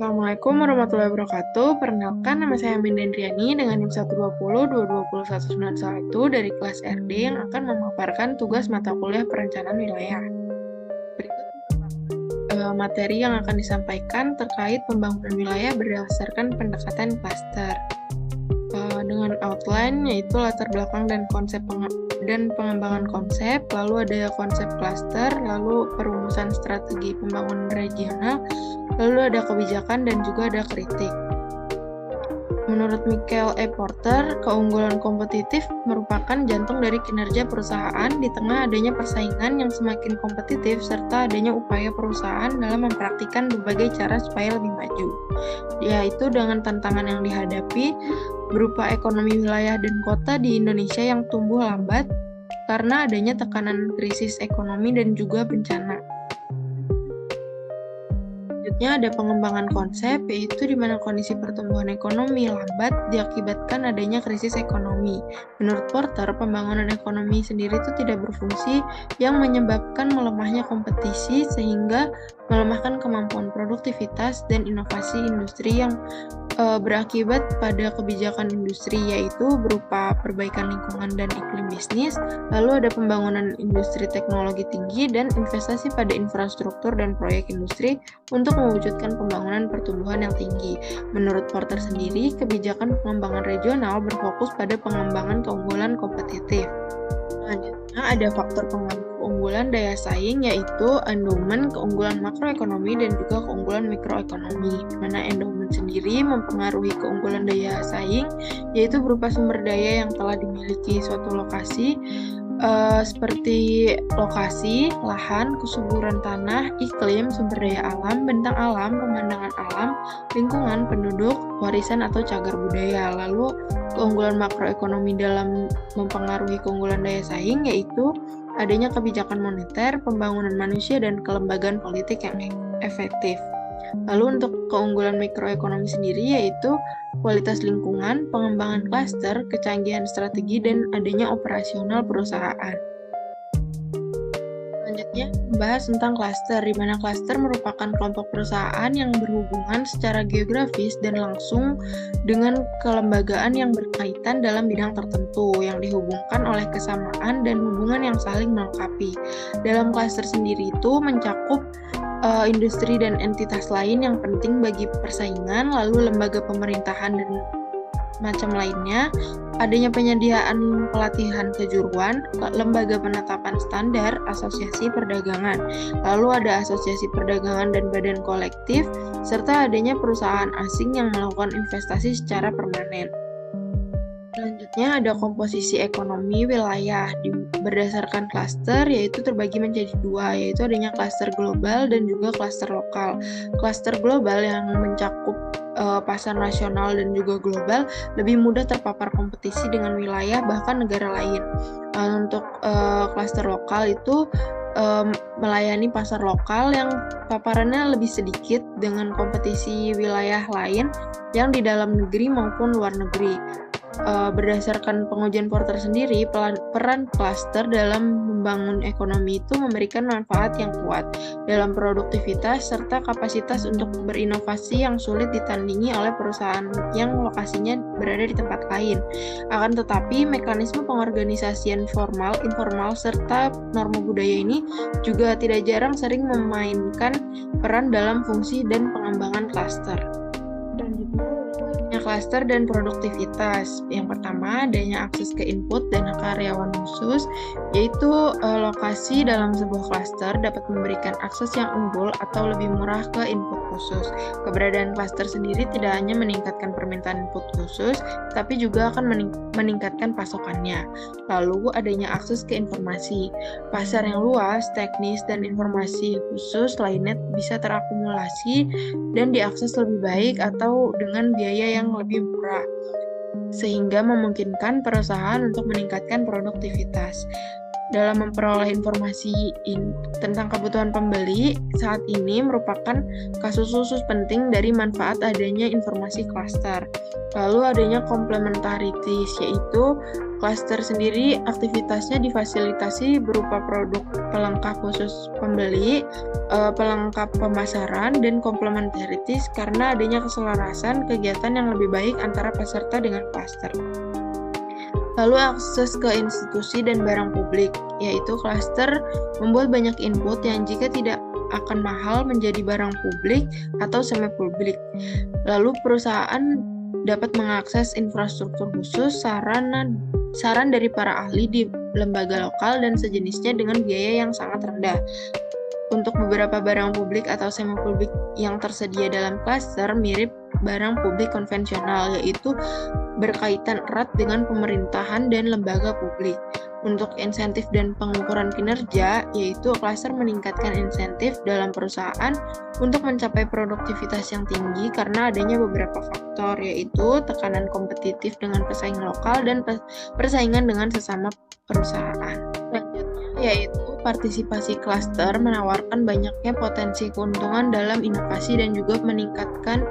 Assalamualaikum warahmatullahi wabarakatuh. Perkenalkan, nama saya Amin Dendriani dengan NIM 120 221 dari kelas RD yang akan memaparkan tugas mata kuliah perencanaan wilayah. Berikut materi yang akan disampaikan terkait pembangunan wilayah berdasarkan pendekatan klaster. Dengan outline yaitu latar belakang dan pengembangan konsep, lalu ada konsep klaster, lalu perumusan strategi pembangunan regional, lalu ada kebijakan dan juga ada kritik. Menurut Michael E. Porter, keunggulan kompetitif merupakan jantung dari kinerja perusahaan di tengah adanya persaingan yang semakin kompetitif serta adanya upaya perusahaan dalam mempraktikkan berbagai cara supaya lebih maju, yaitu dengan tantangan yang dihadapi berupa ekonomi wilayah dan kota di Indonesia yang tumbuh lambat karena adanya tekanan krisis ekonomi dan juga bencana. Selanjutnya ada pengembangan konsep, yaitu di mana kondisi pertumbuhan ekonomi lambat diakibatkan adanya krisis ekonomi. Menurut Porter, pembangunan ekonomi sendiri itu tidak berfungsi yang menyebabkan melemahnya kompetisi sehingga melemahkan kemampuan produktivitas dan inovasi industri yang berakibat pada kebijakan industri, yaitu berupa perbaikan lingkungan dan iklim bisnis, lalu ada pembangunan industri teknologi tinggi dan investasi pada infrastruktur dan proyek industri untuk mewujudkan pembangunan pertumbuhan yang tinggi. Menurut Porter sendiri, kebijakan pengembangan regional berfokus pada pengembangan keunggulan kompetitif. Selanjutnya ada faktor keunggulan daya saing, yaitu endowment, keunggulan makroekonomi, dan juga keunggulan mikroekonomi. Di mana endowment sendiri mempengaruhi keunggulan daya saing, yaitu berupa sumber daya yang telah dimiliki suatu lokasi, seperti lokasi, lahan, kesuburan tanah, iklim, sumber daya alam, bentang alam, pemandangan alam, lingkungan, penduduk, warisan atau cagar budaya. Lalu keunggulan makroekonomi dalam mempengaruhi keunggulan daya saing yaitu adanya kebijakan moneter, pembangunan manusia, dan kelembagaan politik yang efektif. Lalu untuk keunggulan mikroekonomi sendiri yaitu kualitas lingkungan, pengembangan klaster, kecanggihan strategi, dan adanya operasional perusahaan. Selanjutnya, membahas tentang klaster, di mana klaster merupakan kelompok perusahaan yang berhubungan secara geografis dan langsung dengan kelembagaan yang berkaitan dalam bidang tertentu, yang dihubungkan oleh kesamaan dan hubungan yang saling melengkapi. Dalam klaster sendiri itu mencakup industri dan entitas lain yang penting bagi persaingan, lalu lembaga pemerintahan dan macam lainnya, adanya penyediaan pelatihan kejuruan, lembaga penetapan standar, asosiasi perdagangan, lalu ada asosiasi perdagangan dan badan kolektif, serta adanya perusahaan asing yang melakukan investasi secara permanen. Selanjutnya ada komposisi ekonomi wilayah berdasarkan klaster, yaitu terbagi menjadi dua, yaitu adanya klaster global dan juga klaster lokal. Klaster global yang mencakup pasar nasional dan juga global lebih mudah terpapar kompetisi dengan wilayah bahkan negara lain. Untuk klaster lokal itu melayani pasar lokal yang paparannya lebih sedikit dengan kompetisi wilayah lain yang di dalam negeri maupun luar negeri. Berdasarkan pengujian Porter sendiri, peran klaster dalam membangun ekonomi itu memberikan manfaat yang kuat dalam produktivitas serta kapasitas untuk berinovasi yang sulit ditandingi oleh perusahaan yang lokasinya berada di tempat lain. Akan tetapi, mekanisme pengorganisasian formal, informal, serta norma budaya ini juga tidak jarang sering memainkan peran dalam fungsi dan pengembangan klaster. Klaster dan produktivitas. Yang pertama, adanya akses ke input dan karyawan khusus, yaitu lokasi dalam sebuah klaster dapat memberikan akses yang unggul atau lebih murah ke input khusus. Keberadaan klaster sendiri tidak hanya meningkatkan permintaan input khusus, tapi juga akan meningkatkan pasokannya. Lalu, adanya akses ke informasi. Pasar yang luas, teknis, dan informasi khusus lainnya bisa terakumulasi dan diakses lebih baik atau dengan biaya yang lebih murah, sehingga memungkinkan perusahaan untuk meningkatkan produktivitas. Dalam memperoleh informasi tentang kebutuhan pembeli, saat ini merupakan kasus khusus penting dari manfaat adanya informasi klaster. Lalu adanya complementarities, yaitu Klaster sendiri aktivitasnya difasilitasi berupa produk pelengkap khusus pembeli, pelengkap pemasaran, dan complementarities karena adanya keselarasan kegiatan yang lebih baik antara peserta dengan klaster. Lalu akses ke institusi dan barang publik, yaitu klaster membuat banyak input yang jika tidak akan mahal menjadi barang publik atau semi-publik. Lalu perusahaan dapat mengakses infrastruktur khusus, saran dari para ahli di lembaga lokal dan sejenisnya dengan biaya yang sangat rendah. Untuk beberapa barang publik atau semi-publik yang tersedia dalam klaster mirip barang publik konvensional, yaitu berkaitan erat dengan pemerintahan dan lembaga publik. Untuk insentif dan pengukuran kinerja, yaitu klaster meningkatkan insentif dalam perusahaan untuk mencapai produktivitas yang tinggi karena adanya beberapa faktor, yaitu tekanan kompetitif dengan pesaing lokal dan persaingan dengan sesama perusahaan. Selanjutnya, yaitu partisipasi klaster menawarkan banyaknya potensi keuntungan dalam inovasi dan juga meningkatkan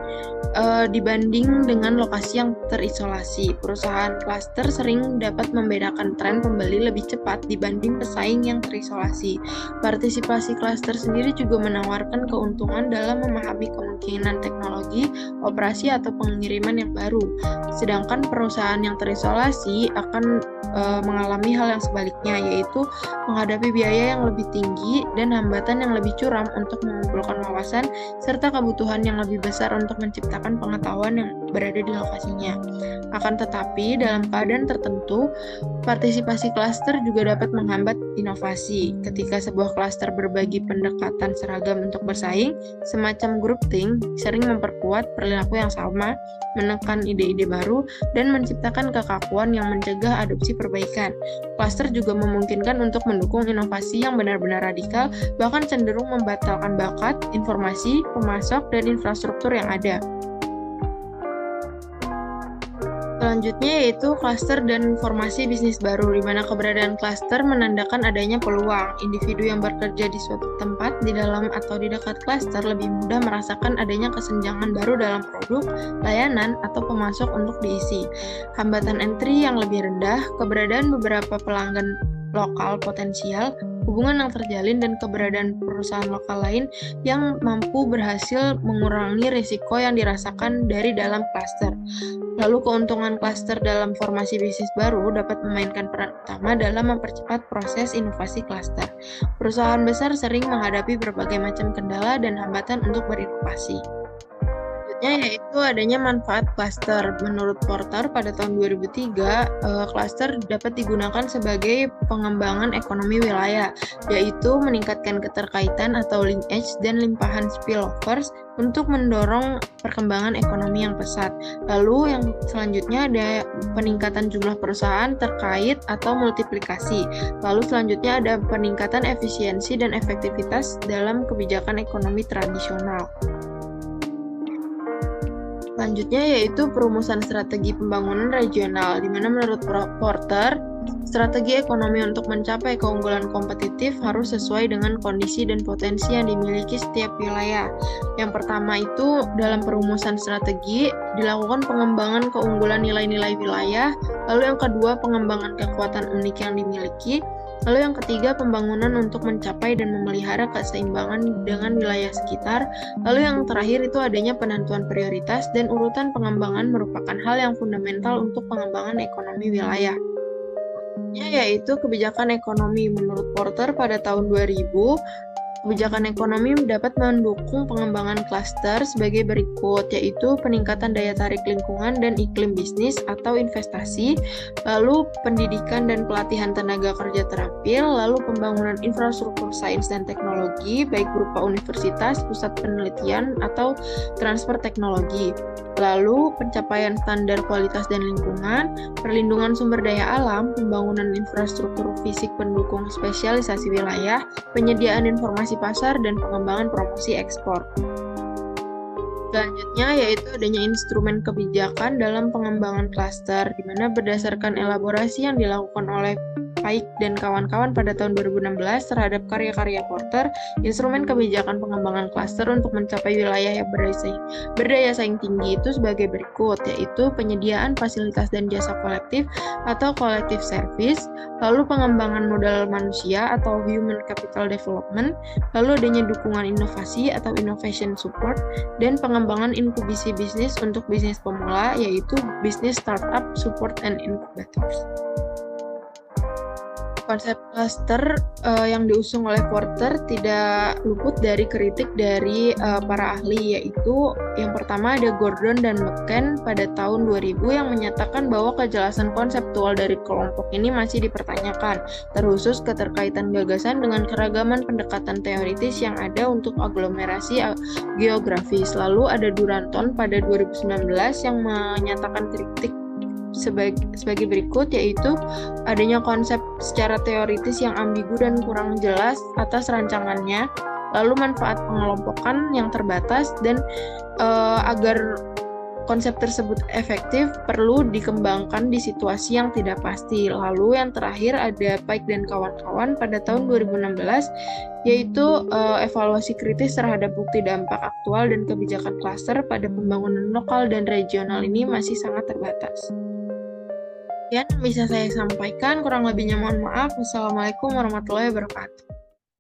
dibanding dengan lokasi yang terisolasi. Perusahaan klaster sering dapat membedakan tren pembeli lebih cepat dibanding pesaing yang terisolasi. Partisipasi klaster sendiri juga menawarkan keuntungan dalam memahami kemungkinan teknologi, operasi, atau pengiriman yang baru. Sedangkan perusahaan yang terisolasi akan mengalami hal yang sebaliknya, yaitu menghadapi biaya yang lebih tinggi dan hambatan yang lebih curam untuk mengumpulkan wawasan serta kebutuhan yang lebih besar untuk menciptakan pengetahuan yang berada di lokasinya. Akan tetapi, dalam keadaan tertentu, partisipasi klaster juga dapat menghambat inovasi. Ketika sebuah klaster berbagi pendekatan seragam untuk bersaing, semacam groupthink sering memperkuat perilaku yang sama, menekan ide-ide baru, dan menciptakan kekakuan yang mencegah adopsi perbaikan. Klaster juga memungkinkan untuk mendukung inovasi yang benar-benar radikal, bahkan cenderung membatalkan bakat, informasi, pemasok, dan infrastruktur yang ada. Selanjutnya yaitu klaster dan formasi bisnis baru, di mana keberadaan klaster menandakan adanya peluang. Individu yang bekerja di suatu tempat di dalam atau di dekat klaster lebih mudah merasakan adanya kesenjangan baru dalam produk, layanan, atau pemasok untuk diisi. Hambatan entry yang lebih rendah, keberadaan beberapa pelanggan lokal potensial, hubungan yang terjalin, dan keberadaan perusahaan lokal lain yang mampu berhasil mengurangi risiko yang dirasakan dari dalam klaster. Lalu keuntungan klaster dalam formasi bisnis baru dapat memainkan peran utama dalam mempercepat proses inovasi klaster. Perusahaan besar sering menghadapi berbagai macam kendala dan hambatan untuk berinovasi. Yaitu adanya manfaat klaster. Menurut Porter pada tahun 2003, klaster dapat digunakan sebagai pengembangan ekonomi wilayah, yaitu meningkatkan keterkaitan atau linkage dan limpahan spillovers untuk mendorong perkembangan ekonomi yang pesat. Lalu yang selanjutnya ada peningkatan jumlah perusahaan terkait atau multiplikasi. Lalu selanjutnya ada peningkatan efisiensi dan efektivitas dalam kebijakan ekonomi tradisional. Selanjutnya yaitu perumusan strategi pembangunan regional, di mana menurut Porter, strategi ekonomi untuk mencapai keunggulan kompetitif harus sesuai dengan kondisi dan potensi yang dimiliki setiap wilayah. Yang pertama itu dalam perumusan strategi dilakukan pengembangan keunggulan nilai-nilai wilayah, lalu yang kedua pengembangan kekuatan unik yang dimiliki, lalu yang ketiga, pembangunan untuk mencapai dan memelihara keseimbangan dengan wilayah sekitar. Lalu yang terakhir itu adanya penentuan prioritas dan urutan pengembangan merupakan hal yang fundamental untuk pengembangan ekonomi wilayah. Yaitu kebijakan ekonomi. Menurut Porter pada tahun 2000, kebijakan ekonomi dapat mendukung pengembangan klaster sebagai berikut, yaitu peningkatan daya tarik lingkungan dan iklim bisnis atau investasi, lalu pendidikan dan pelatihan tenaga kerja terampil, lalu pembangunan infrastruktur sains dan teknologi, baik berupa universitas, pusat penelitian, atau transfer teknologi. Lalu pencapaian standar kualitas dan lingkungan, perlindungan sumber daya alam, pembangunan infrastruktur fisik pendukung spesialisasi wilayah, penyediaan informasi pasar, dan pengembangan promosi ekspor. Selanjutnya yaitu adanya instrumen kebijakan dalam pengembangan klaster, di mana berdasarkan elaborasi yang dilakukan oleh Paik dan kawan-kawan pada tahun 2016 terhadap karya-karya Porter, instrumen kebijakan pengembangan klaster untuk mencapai wilayah yang berdaya saing tinggi itu sebagai berikut, yaitu penyediaan fasilitas dan jasa kolektif atau collective service, lalu pengembangan modal manusia atau human capital development, lalu adanya dukungan inovasi atau innovation support, dan pengembangan inkubasi bisnis untuk bisnis pemula, yaitu bisnis startup support and incubators. Konsep cluster yang diusung oleh Porter tidak luput dari kritik dari para ahli, yaitu yang pertama ada Gordon dan McCann pada tahun 2000 yang menyatakan bahwa kejelasan konseptual dari kelompok ini masih dipertanyakan, terkhusus keterkaitan gagasan dengan keragaman pendekatan teoritis yang ada untuk aglomerasi geografis. Lalu ada Duranton pada 2019 yang menyatakan kritik sebagai berikut, yaitu adanya konsep secara teoritis yang ambigu dan kurang jelas atas rancangannya, lalu manfaat pengelompokan yang terbatas, dan agar konsep tersebut efektif perlu dikembangkan di situasi yang tidak pasti. Lalu yang terakhir ada Paik dan kawan-kawan pada tahun 2016, yaitu evaluasi kritis terhadap bukti dampak aktual dan kebijakan klaster pada pembangunan lokal dan regional ini masih sangat terbatas. Yang bisa saya sampaikan, kurang lebihnya mohon maaf. Wassalamualaikum warahmatullahi wabarakatuh.